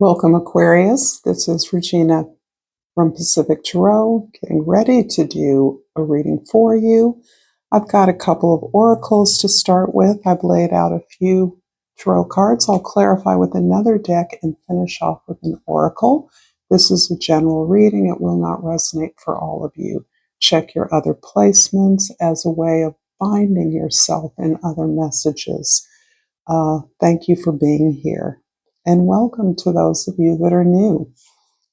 Welcome, Aquarius. This is Regina from Pacific Tarot, getting ready to do a reading for you. I've got a couple of oracles to start with. I've laid out a few tarot cards. I'll clarify with another deck and finish off with an oracle. This is a general reading. It will not resonate for all of you. Check your other placements as a way of finding yourself in other messages. Thank you for being here. And welcome to those of you that are new.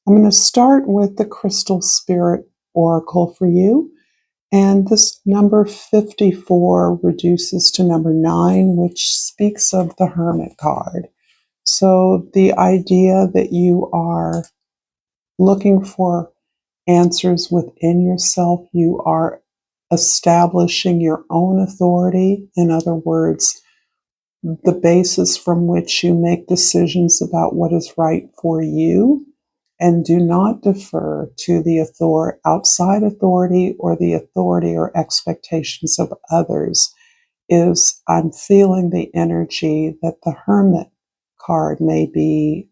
I'm going to start with the Crystal Spirit Oracle for you. And this number 54 reduces to number 9, which speaks of the Hermit card. So the idea that you are looking for answers within yourself, you are establishing your own authority. In other words, the basis from which you make decisions about what is right for you, and do not defer to the outside authority or the authority or expectations of others. I'm feeling the energy that the Hermit card may be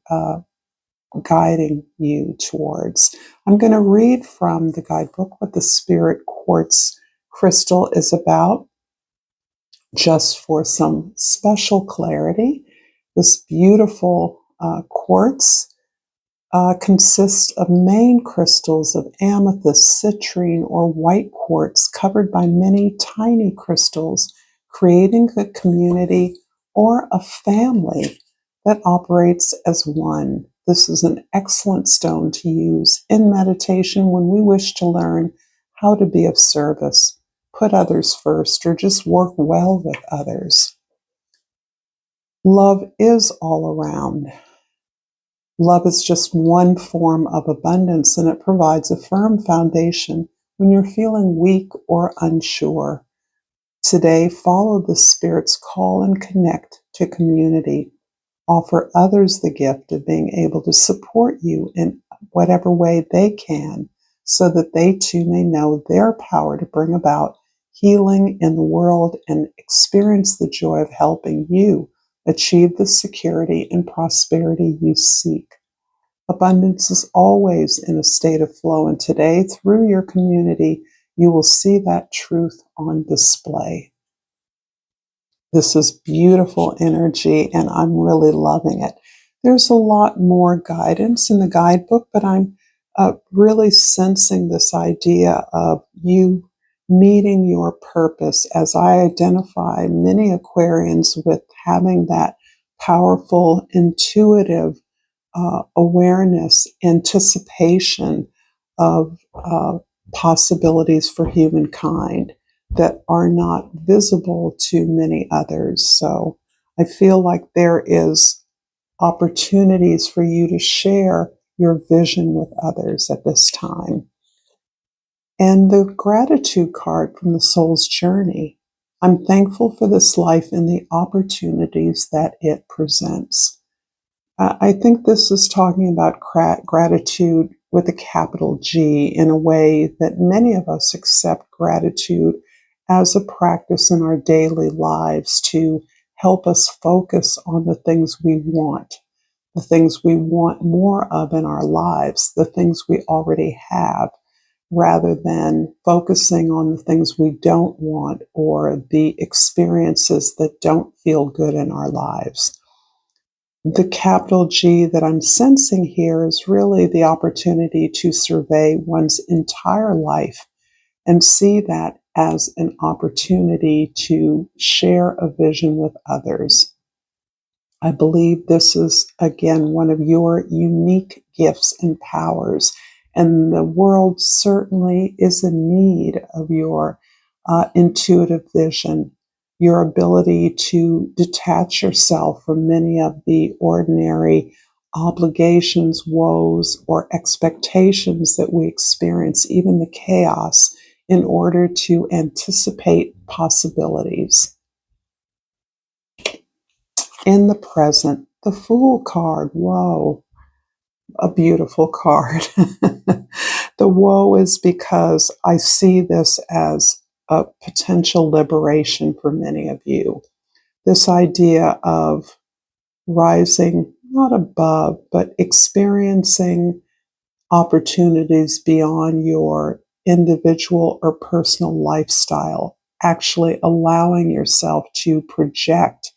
guiding you towards. I'm going to read from the guidebook what the Spirit Quartz crystal is about, just for some special clarity. This beautiful quartz consists of main crystals of amethyst, citrine, or white quartz covered by many tiny crystals, creating a community or a family that operates as one. This is an excellent stone to use in meditation when we wish to learn how to be of service, put others first, or just work well with others. Love is all around. Love is just one form of abundance, and it provides a firm foundation when you're feeling weak or unsure. Today, follow the Spirit's call and connect to community. Offer others the gift of being able to support you in whatever way they can, so that they too may know their power to bring about healing in the world and experience the joy of helping you achieve the security and prosperity you seek. Abundance is always in a state of flow, and today, through your community, you will see that truth on display. This is beautiful energy, and I'm really loving it. There's a lot more guidance in the guidebook, but I'm really sensing this idea of you meeting your purpose, as I identify many Aquarians with having that powerful, intuitive awareness, anticipation of possibilities for humankind that are not visible to many others. So I feel like there is opportunities for you to share your vision with others at this time. And the gratitude card from the soul's journey. I'm thankful for this life and the opportunities that it presents. I think this is talking about gratitude with a capital G, in a way that many of us accept gratitude as a practice in our daily lives to help us focus on the things we want, the things we want more of in our lives, the things we already have, rather than focusing on the things we don't want or the experiences that don't feel good in our lives. The capital G that I'm sensing here is really the opportunity to survey one's entire life and see that as an opportunity to share a vision with others. I believe this is, again, one of your unique gifts and powers, and the world certainly is in need of your intuitive vision, your ability to detach yourself from many of the ordinary obligations, woes, or expectations that we experience, even the chaos, in order to anticipate possibilities. In the present, the Fool card, whoa, a beautiful card. The woe is because I see this as a potential liberation for many of you. This idea of rising not above, but experiencing opportunities beyond your individual or personal lifestyle, actually allowing yourself to project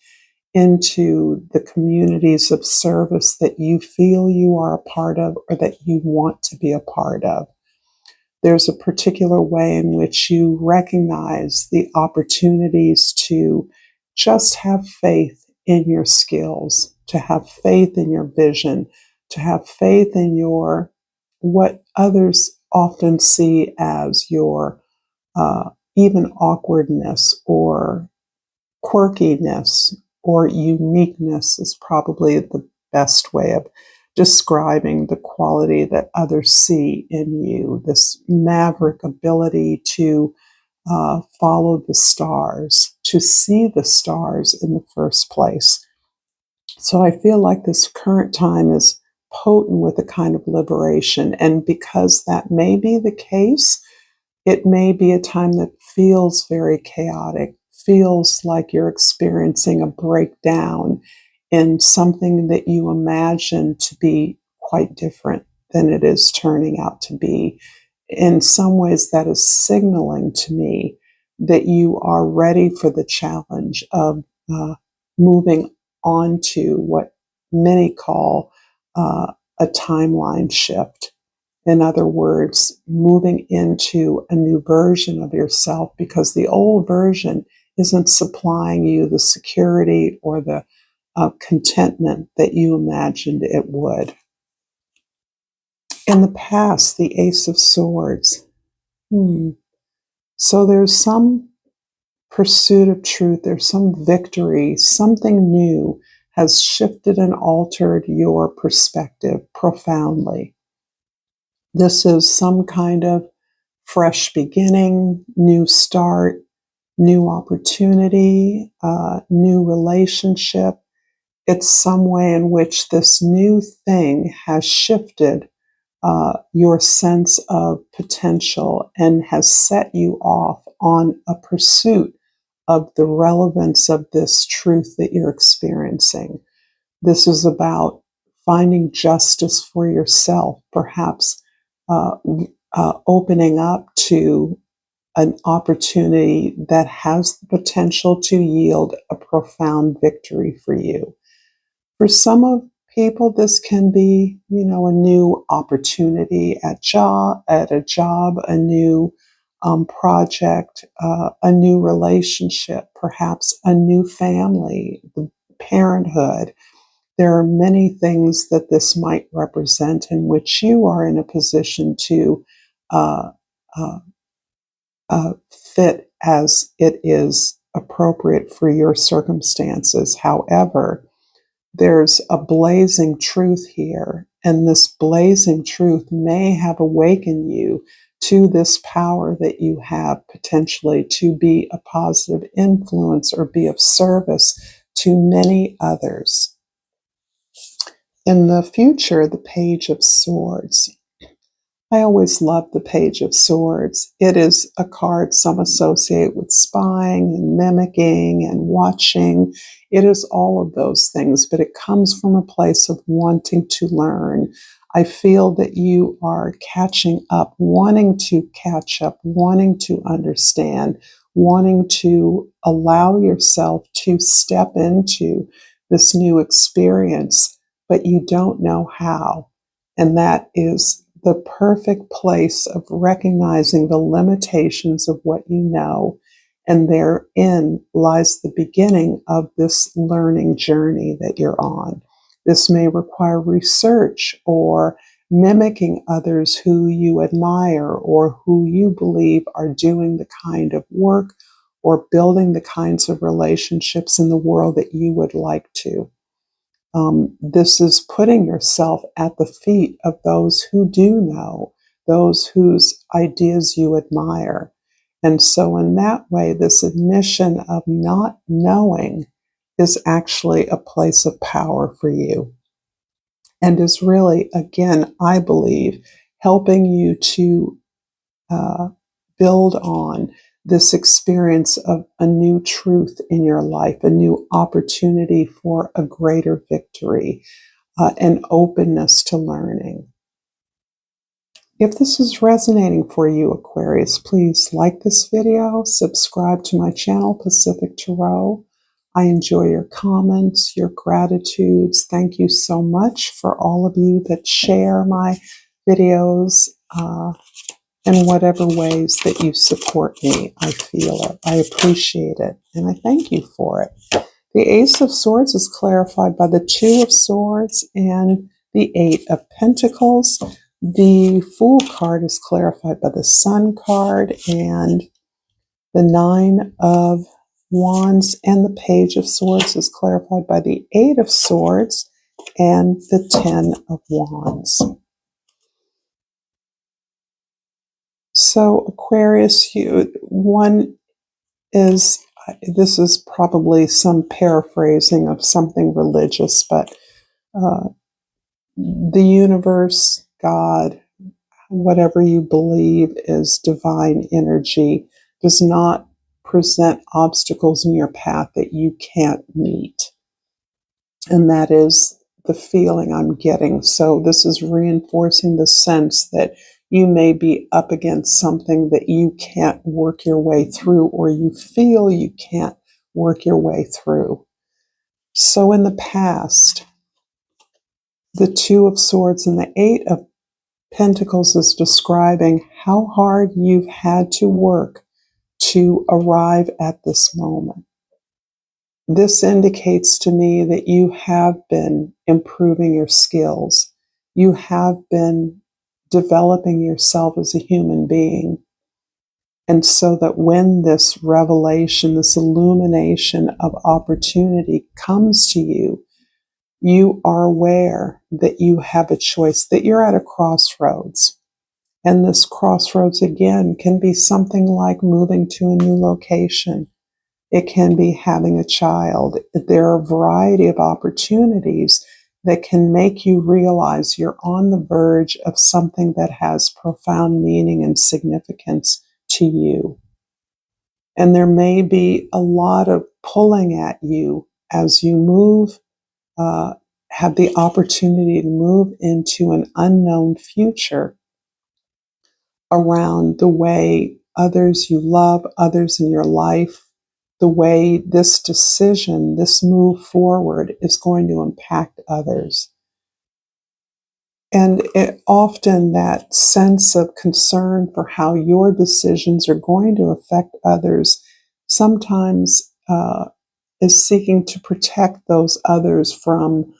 into the communities of service that you feel you are a part of or that you want to be a part of. There's a particular way in which you recognize the opportunities to just have faith in your skills, to have faith in your vision, to have faith in your what others often see as your even awkwardness or quirkiness or uniqueness is probably the best way of describing the quality that others see in you, this maverick ability to follow the stars, to see the stars in the first place. So I feel like this current time is potent with a kind of liberation. And because that may be the case, it may be a time that feels very chaotic, feels like you're experiencing a breakdown in something that you imagine to be quite different than it is turning out to be. In some ways, that is signaling to me that you are ready for the challenge of moving on to what many call a timeline shift. In other words, moving into a new version of yourself because the old version isn't supplying you the security or the contentment that you imagined it would. In the past, the Ace of Swords. So there's some pursuit of truth, there's some victory, something new has shifted and altered your perspective profoundly. This is some kind of fresh beginning, new start, new opportunity, new relationship. It's some way in which this new thing has shifted your sense of potential and has set you off on a pursuit of the relevance of this truth that you're experiencing. This is about finding justice for yourself, perhaps uh, opening up to an opportunity that has the potential to yield a profound victory for you. For some of people, this can be, a new opportunity at a job, a new project, a new relationship, perhaps a new family, parenthood. There are many things that this might represent in which you are in a position to uh, uh, fit as it is appropriate for your circumstances. However, there's a blazing truth here, and this blazing truth may have awakened you to this power that you have potentially to be a positive influence or be of service to many others. In the future, the Page of Swords. I always love the Page of Swords. It is a card some associate with spying and mimicking and watching. It is all of those things, but it comes from a place of wanting to learn. I feel that you are catching up, wanting to catch up, wanting to understand, wanting to allow yourself to step into this new experience, but you don't know how. And that is the perfect place of recognizing the limitations of what you know. And therein lies the beginning of this learning journey that you're on. This may require research or mimicking others who you admire or who you believe are doing the kind of work or building the kinds of relationships in the world that you would like to. This is putting yourself at the feet of those who do know, those whose ideas you admire. And so, in that way, this admission of not knowing is actually a place of power for you and is really, again, I believe, helping you to uh, build on this experience of a new truth in your life, a new opportunity for a greater victory. an openness to learning. If this is resonating for you, Aquarius, please like this video, subscribe to my channel, Pacific Tarot. I enjoy your comments, your gratitudes. Thank you so much for all of you that share my videos in whatever ways that you support me. I feel it. I appreciate it. And I thank you for it. The Ace of Swords is clarified by the Two of Swords and the Eight of Pentacles. The Fool card is clarified by the Sun card and the Nine of Wands, and the Page of Swords is clarified by the Eight of Swords and the Ten of Wands. So Aquarius, this is probably some paraphrasing of something religious, but the universe, God, whatever you believe is divine energy, does not present obstacles in your path that you can't meet. And that is the feeling I'm getting. So this is reinforcing the sense that you may be up against something that you can't work your way through, or you feel you can't work your way through. So in the past, the Two of Swords and the Eight of Pentacles is describing how hard you've had to work to arrive at this moment. This indicates to me that you have been improving your skills. You have been developing yourself as a human being. And so that when this revelation, this illumination of opportunity comes to you, you are aware that you have a choice, that you're at a crossroads. And this crossroads, again, can be something like moving to a new location. It can be having a child. There are a variety of opportunities that can make you realize you're on the verge of something that has profound meaning and significance to you. And there may be a lot of pulling at you as you move, have the opportunity to move into an unknown future around the way others you love, others in your life, the way this decision, this move forward is going to impact others. And often that sense of concern for how your decisions are going to affect others sometimes is seeking to protect those others from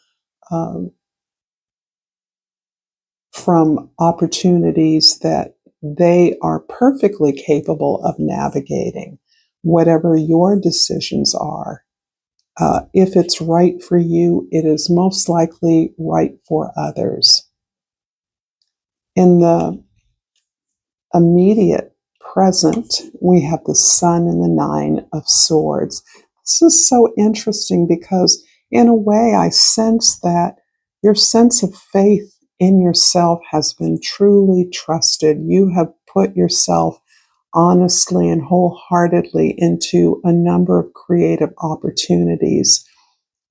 opportunities that they are perfectly capable of navigating, whatever your decisions are. If it's right for you, it is most likely right for others. In the immediate present, we have the Sun and the Nine of Swords. This is so interesting because, in a way, I sense that your sense of faith in yourself has been truly trusted. You have put yourself honestly and wholeheartedly into a number of creative opportunities,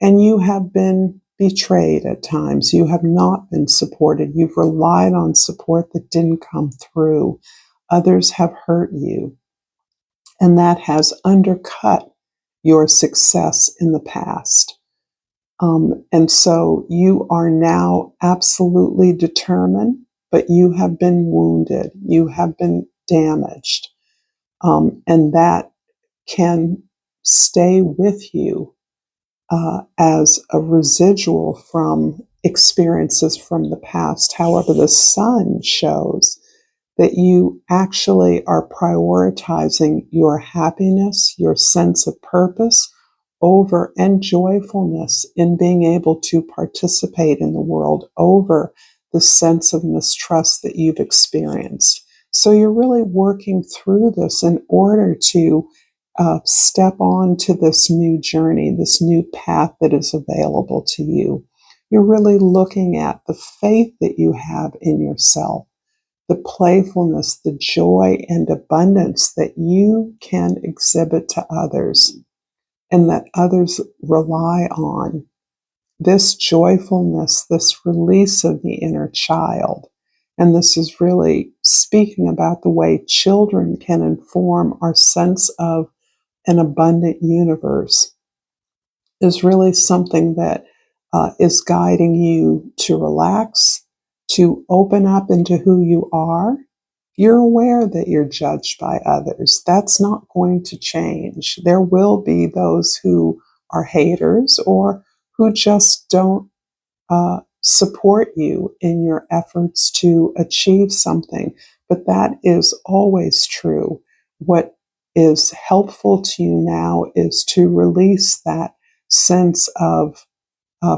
and you have been betrayed at times. You have not been supported. You've relied on support that didn't come through. Others have hurt you, and that has undercut your success in the past. And so you are now absolutely determined, but you have been wounded. You have been damaged. And that can stay with you as a residual from experiences from the past. However, the Sun shows that you actually are prioritizing your happiness, your sense of purpose over, and joyfulness in being able to participate in the world over the sense of mistrust that you've experienced. So you're really working through this in order to step on to this new journey, this new path that is available to you. You're really looking at the faith that you have in yourself, the playfulness, the joy and abundance that you can exhibit to others and that others rely on this joyfulness, this release of the inner child. And this is really speaking about the way children can inform our sense of an abundant universe, is really something that is guiding you to relax, to open up into who you are. You're aware that you're judged by others. That's not going to change. There will be those who are haters or who just don't support you in your efforts to achieve something. But that is always true. What is helpful to you now is to release that sense of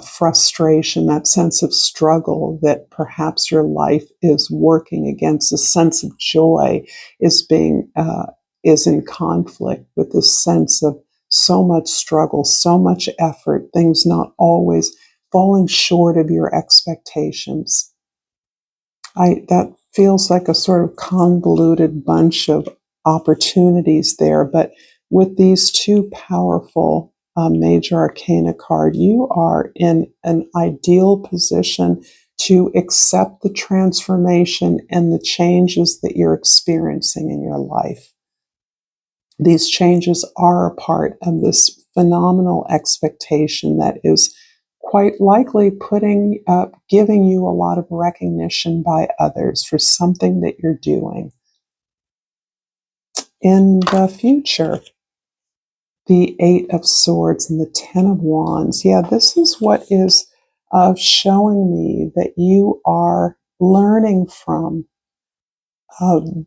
frustration, that sense of struggle that perhaps your life is working against. A sense of joy is in conflict with this sense of so much struggle, so much effort, things not always falling short of your expectations. That feels like a sort of convoluted bunch of opportunities there, but with these two powerful major arcana card, you are in an ideal position to accept the transformation and the changes that you're experiencing in your life. These changes are a part of this phenomenal expectation that is quite likely giving you a lot of recognition by others for something that you're doing. In the future, the Eight of Swords and the Ten of Wands. Yeah, this is what is showing me that you are learning from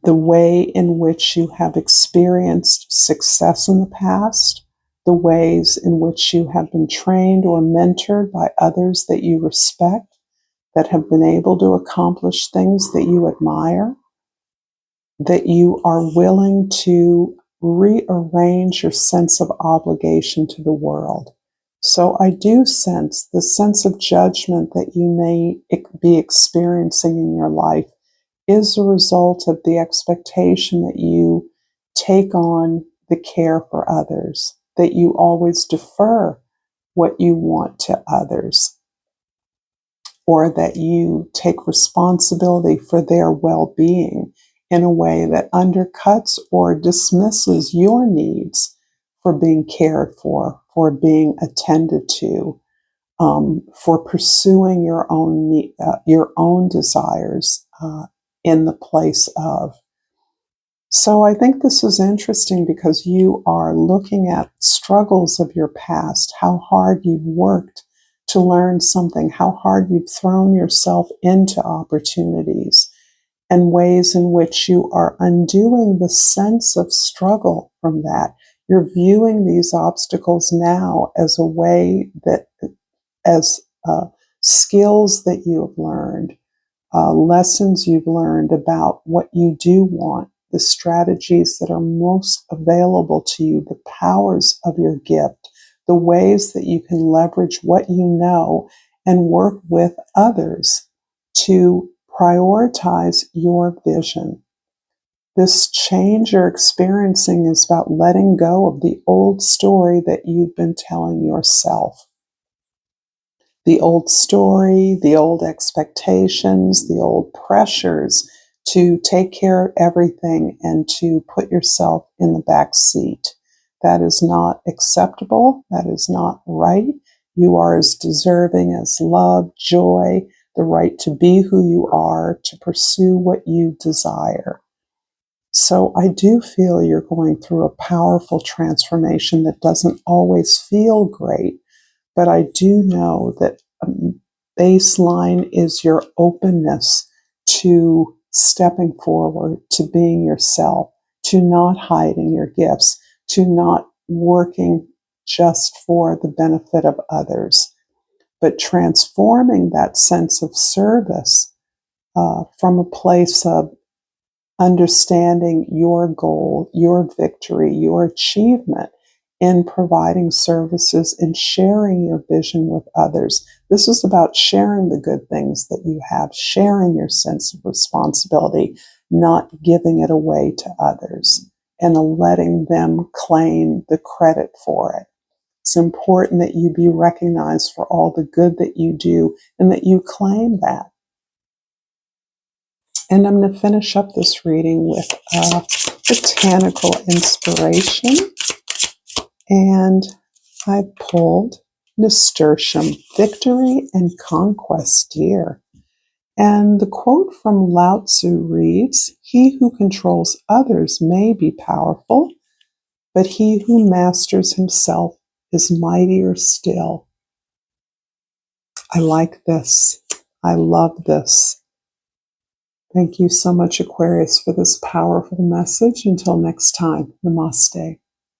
the way in which you have experienced success in the past, the ways in which you have been trained or mentored by others that you respect, that have been able to accomplish things that you admire, that you are willing to rearrange your sense of obligation to the world. So I do sense the sense of judgment that you may be experiencing in your life is a result of the expectation that you take on the care for others, that you always defer what you want to others, or that you take responsibility for their well-being in a way that undercuts or dismisses your needs for being cared for being attended to, for pursuing your own desires in the place of. So I think this is interesting because you are looking at struggles of your past, how hard you've worked to learn something, how hard you've thrown yourself into opportunities, and ways in which you are undoing the sense of struggle from that. You're viewing these obstacles now as a way that, as skills that you have learned, lessons you've learned about what you do want, the strategies that are most available to you, the powers of your gift, the ways that you can leverage what you know and work with others to prioritize your vision. This change you're experiencing is about letting go of the old story that you've been telling yourself. The old story, the old expectations, the old pressures to take care of everything and to put yourself in the back seat. That is not acceptable. That is not right. You are as deserving as love, joy, the right to be who you are, to pursue what you desire. So I do feel you're going through a powerful transformation that doesn't always feel great. But I do know that baseline is your openness to stepping forward, to being yourself, to not hiding your gifts, to not working just for the benefit of others, but transforming that sense of service from a place of understanding your goal, your victory, your achievement in providing services and sharing your vision with others. This is about sharing the good things that you have, sharing your sense of responsibility, not giving it away to others and letting them claim the credit for it. It's important that you be recognized for all the good that you do and that you claim that. And I'm going to finish up this reading with a botanical inspiration. And I pulled Nasturtium, Victory and Conquest Dear. And the quote from Lao Tzu reads, "He who controls others may be powerful, but he who masters himself is mightier still." I like this. I love this. Thank you so much, Aquarius, for this powerful message. Until next time, namaste.